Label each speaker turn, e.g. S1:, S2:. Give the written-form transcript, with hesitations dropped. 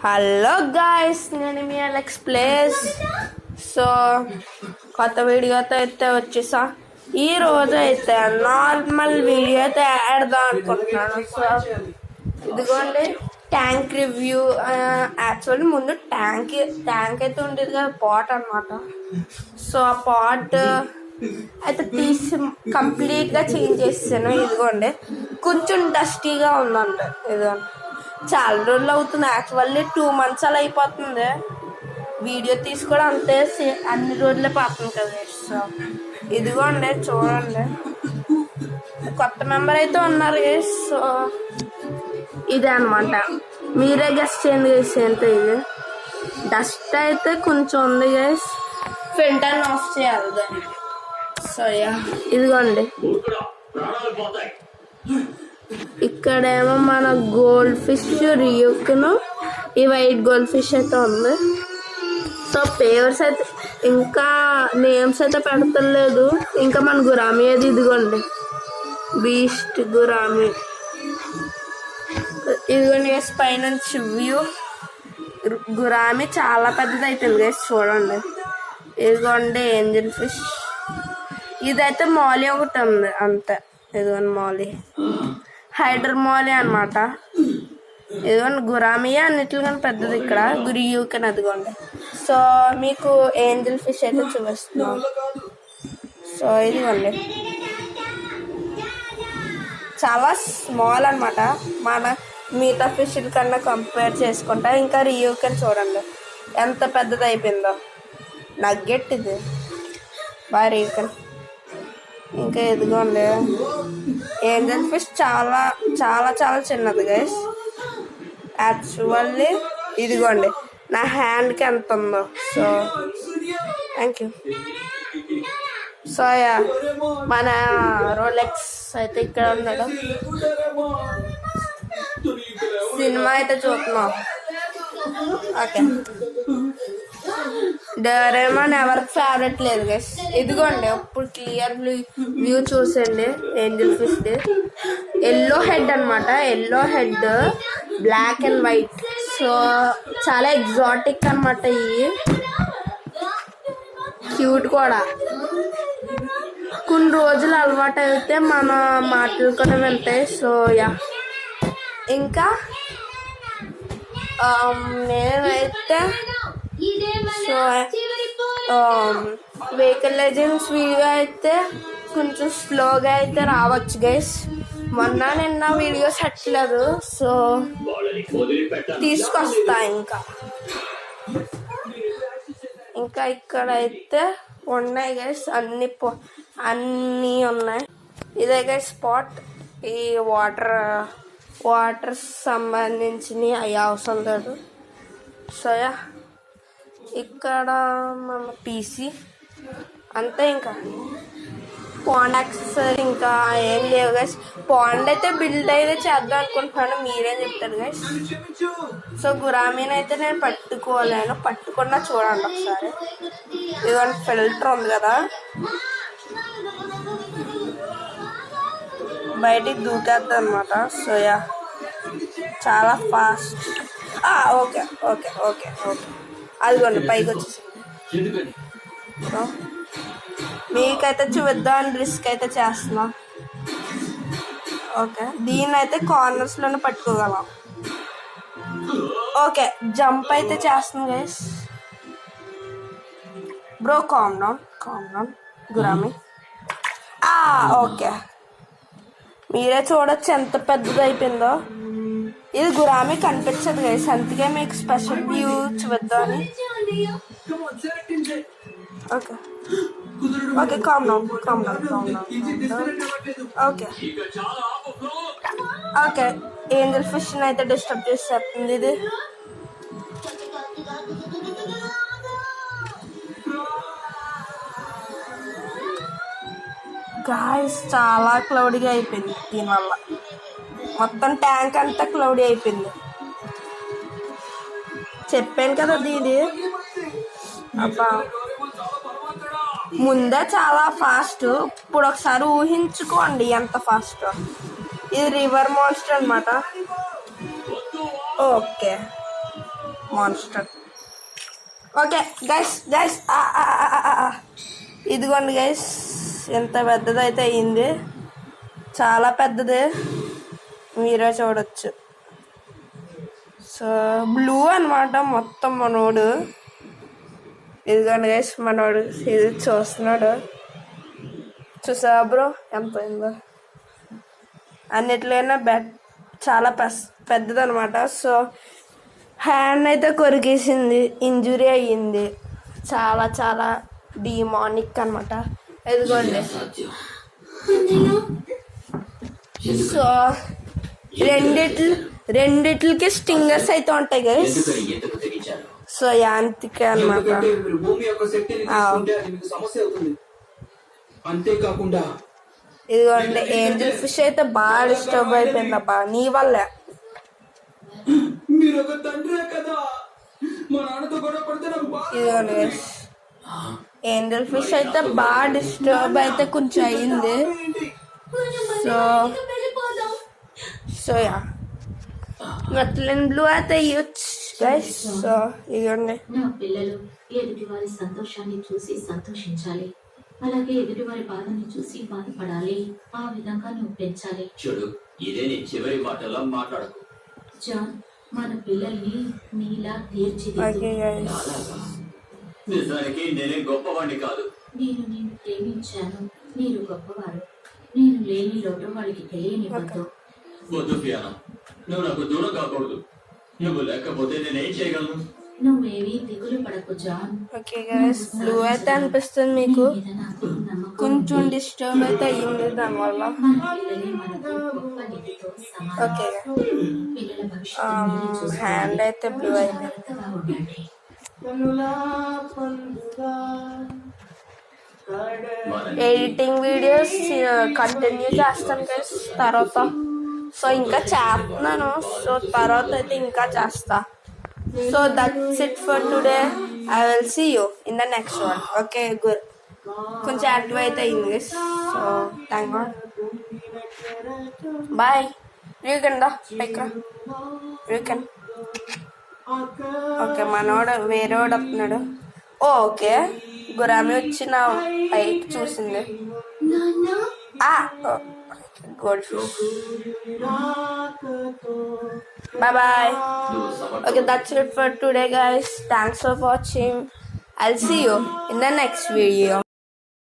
S1: Hello guys, నేను మీ Alex place. So కొత్త వీడియోతో అయితే వచ్చేసా. ఈ రోజు అయితే నార్మల్ వీడియో అయితే ఆడదాం అనుకుంటున్నాను. సో ఇదిగోండి ట్యాంక్ రివ్యూ. యాక్చువల్లీ ముందు ట్యాంక్ అయితే ఉండేది కదా, పాట్ అనమాట. సో ఆ పాట్ అయితే తీసి కంప్లీట్గా చేంజ్ చేసాను. ఇదిగోండి కొంచెం డస్టీగా ఉందంట. ఇదిగోండి చాలా రోజులు అవుతుంది. యాక్చువల్లీ 2 months అలా అయిపోతుంది. వీడియో తీసుకోవడం అంతే అన్ని రోజులే పోతుంది కదా. సో ఇదిగోండి చూడండి, కొత్త మెంబర్ అయితే ఉన్నారు. సో ఇదే అనమాట. మీరే గెస్ట్ చేయండి గైస్. ఏంటో ఇది డస్ట్ అయితే కొంచెం ఉంది గైస్. ఫిల్టర్ ఆఫ్ చేయాలి దానికి. సో ఇదిగోండి, ఇక్కడేమో మన గోల్డ్ ఫిష్ రియుక్ను ఈ వైట్ గోల్డ్ ఫిష్ అయితే ఉంది. సో పేవర్స్ అయితే ఇంకా నేమ్స్ అయితే పెడతలేదు. ఇంకా మన గురామి అది ఇదిగోండి, బీస్ట్ గురామి. ఇదిగోండి గైస్ పైనుంచి వ్యూ. గురామి చాలా పెద్దది అయిపోయింది గైస్, చూడండి. ఇదిగోండి ఏంజల్ ఫిష్. ఇదైతే మాలీ ఒకటి ఉంది అంతే. ఇదిగోండి మాలీ, హైడర్ మాలీ అనమాట. ఇదిగోండి గురామియా అన్నిటికన్నా పెద్దది ఇక్కడ గురియూకని. అదిగోండి. సో మీకు ఏంజల్ ఫిష్ అయితే చూపిస్తున్నాం. సో ఇదిగోండి చాలా స్మాల్ అనమాట. మన మిగతా ఫిష్ల కన్నా కంపేర్ చేసుకుంటా. ఇంకా రియూకని చూడండి ఎంత పెద్దది అయిపోయిందో. నగ్గెట్ ఇది బాగా రియూకన్. ఇంకా ఇదిగోండి ఏంజల్ ఫిష్ చాలా చాలా చాలా చిన్నది గైస్. యాక్చువల్లీ ఇదిగోండి నా హ్యాండ్కి ఎంత ఉందో. So thank you. సో మన రోలెక్స్ అయితే ఇక్కడ ఉన్నాడు. సినిమా అయితే చూస్తున్నాం. ఓకే, డోరేమాన్ ఎవరికి ఫేవరెట్ లేదు గైస్. ఇదిగోండి ఇప్పుడు క్లియర్ వ్యూ చూసండి ఏంజల్ ఫిష్. ఎల్లో హెడ్ అనమాట. Yellow head, black and white. So చాలా ఎగ్జాటిక్ అనమాట. ఇవి క్యూట్ కూడా. కొన్ని రోజులు అలవాటు అయితే మన మాటలు కూడా వెళ్తాయి. సో ఇంకా నేనైతే సో వెహికల్ లెజెండ్స్ వీడియో అయితే కొంచెం స్లోగా అయితే రావచ్చు గైస్. మొన్న నిన్న వీడియోస్ పెట్టలేదు. సో తీసుకొస్తా. ఇంకా ఇక్కడైతే ఉన్నాయి గైస్, అన్నీ ఉన్నాయి. ఇదే గైస్ స్పాట్. ఈ వాటర్ సంబంధించినవి అవి అవసరం లేదు. సో ఇక్కడ మన పీసీ అంతే. ఇంకా పాండ్ యాక్సెసరీ ఇంకా ఏం లేవు గైస్. పాండ్ అయితే బిల్డ్ అయితే చేద్దాం అనుకుంటున్నాను. మీరేం చెప్తారు గైస్? సో గురామీని అయితే నేను పట్టుకోలేను. పట్టుకున్నా చూడండి ఒకసారి. ఇదిగోండి ఫిల్టర్ ఉంది కదా, బయటికి దూకేద్దాం అనమాట. సో చాలా fast. Okay okay okay okay అదిగోండి పైకి వచ్చేసింది. మీకైతే చూద్దామని రిస్క్ అయితే చేస్తున్నా. ఓకే, దీన్ని అయితే కార్నర్స్లోనే పట్టుకోగలం. ఓకే, జంప్ అయితే చేస్తుంది guys. Bro calm down gourami. Okay, మీరే చూడొచ్చు ఎంత పెద్దది అయిపోయిందో. ఇది గురామి కనిపించదు గైస్, అందుకే మీకు స్పెషల్ వ్యూ చూద్దామని. Okay okay calm down. Okay okay Angel fish అయితే డిస్టర్బ్ చేసేస్తుంది ఇది. గాయస్ చాలా క్లౌడీగా అయిపోయింది. దీనివల్ల మొత్తం ట్యాంక్ అంతా క్లౌడీ అయిపోయింది. చెప్పాను కదా దీది. అబ్బా ముందే చాలా ఫాస్ట్. ఇప్పుడు ఒకసారి ఊహించుకోండి ఎంత ఫాస్ట్. ఇది రివర్ మాన్స్టర్ అనమాట. Okay monster. ఓకే గైస్ ఇదిగోండి గైస్, ఎంత పెద్దదైతే అయింది, చాలా పెద్దది, మీరే చూడొచ్చు. సో బ్లూ అనమాట మొత్తం మనోడు. ఇదిగోండి గైస్ మనోడు ఇది చూస్తున్నాడు, చూసా బ్రో ఎంత అయిందో. అన్నిట్లైనా చాలా పెద్దది అనమాట. సో హ్యాండ్ అయితే కొరికేసింది, ఇంజురీ అయ్యింది, చాలా చాలా డిమానిక్ అనమాట. ఇదిగోండి. సో రెండిట్లకి స్టింగర్స్ అయితే ఉంటాయి గైస్. సో యాంతిక అనమాట.
S2: అంతేకాకుండా
S1: ఇదిగోండి ఏంజల్ ఫిష్ అయితే బాగా డిస్టర్బ్ అయిపోయింది అబ్బా నీ వల్లే.
S2: మీరు ఒక తండ్రే కదా, మా నాన్నతో గొడవ పడితే నాకు
S1: ఇదిగోండి గైస్, ఏంజల్ ఫిష్ అయితే బాగా డిస్టర్బ్ అయితే కొంచెం అయ్యింది. సో యా మెట్లన్ బ్లూ అయితే ఇవ్వచ్చు గైస్. సో ఇదిగోండి.
S3: నా పిల్లలు ఎదుటి వారి సంతోషాన్ని చూసి సంతోషించాలి, అలాగే ఎదుటి వారి బాధని చూసి బాధపడాలి. ఆ విధంగా నువ్వు పెంచాలి.
S4: చూడు, ఇదే నీ చివరి మాటలా మాట్లాడకు.
S3: జాన్, మన పిల్లల్ని నీలా
S1: ఓకే గైస్.
S4: నిజానికి నేనే గొప్పవాణ్ణి కాదు.
S3: నేను నిన్ను ప్రేమించాను, మీరు గొప్పవారు. నేను లేని లోటు వాళ్ళకి తెలియనివ్వద్దు.
S4: వద్దు ఫియానా, నువ్వు నాకు దూరం కాకూడదు. నువ్వు లేకపోతే నేనేం చేయగలను?
S3: నువ్వేమీ దిగులు పడకు జాన్.
S1: ఓకే గైస్, బ్లూ అయితే అనిపిస్తుంది మీకు,
S3: నీ మీద నాకు నమ్మకం
S1: కొంచెం
S3: ఉంది.
S1: డిస్టర్బ్ అయితే అయ్యింది దానివల్ల.
S3: మన పిల్లలే మనకు గొప్ప నిధితో సమానం.
S1: ఓకే
S3: పిల్లల భవిష్యత్తు
S1: హ్యాండ్ అయితే బ్లూ అయింది.
S3: జాగ్రత్తగా ఉండండి.
S1: ఎడిటింగ్ వీడియోస్ కంటిన్యూ చేస్తాను గైస్ తర్వాత. సో ఇంకా చేస్తున్నాను, సో తర్వాత అయితే ఇంకా చేస్తా. So that's it for today. I will see you in the next one. Okay good. కొంచెం యాక్టివ్ అయితే అయింది guys. So thank God. Bye. రీకెన్ దా పైకి రీకెన్. ఓకే మనోడు వేరేవాడు వస్తున్నాడు. ఓకే గురామి వచ్చి నా పైకి చూసింది. Good. Bye bye. Okay, that's it for today, guys. Thanks for watching. I'll see you in the next video.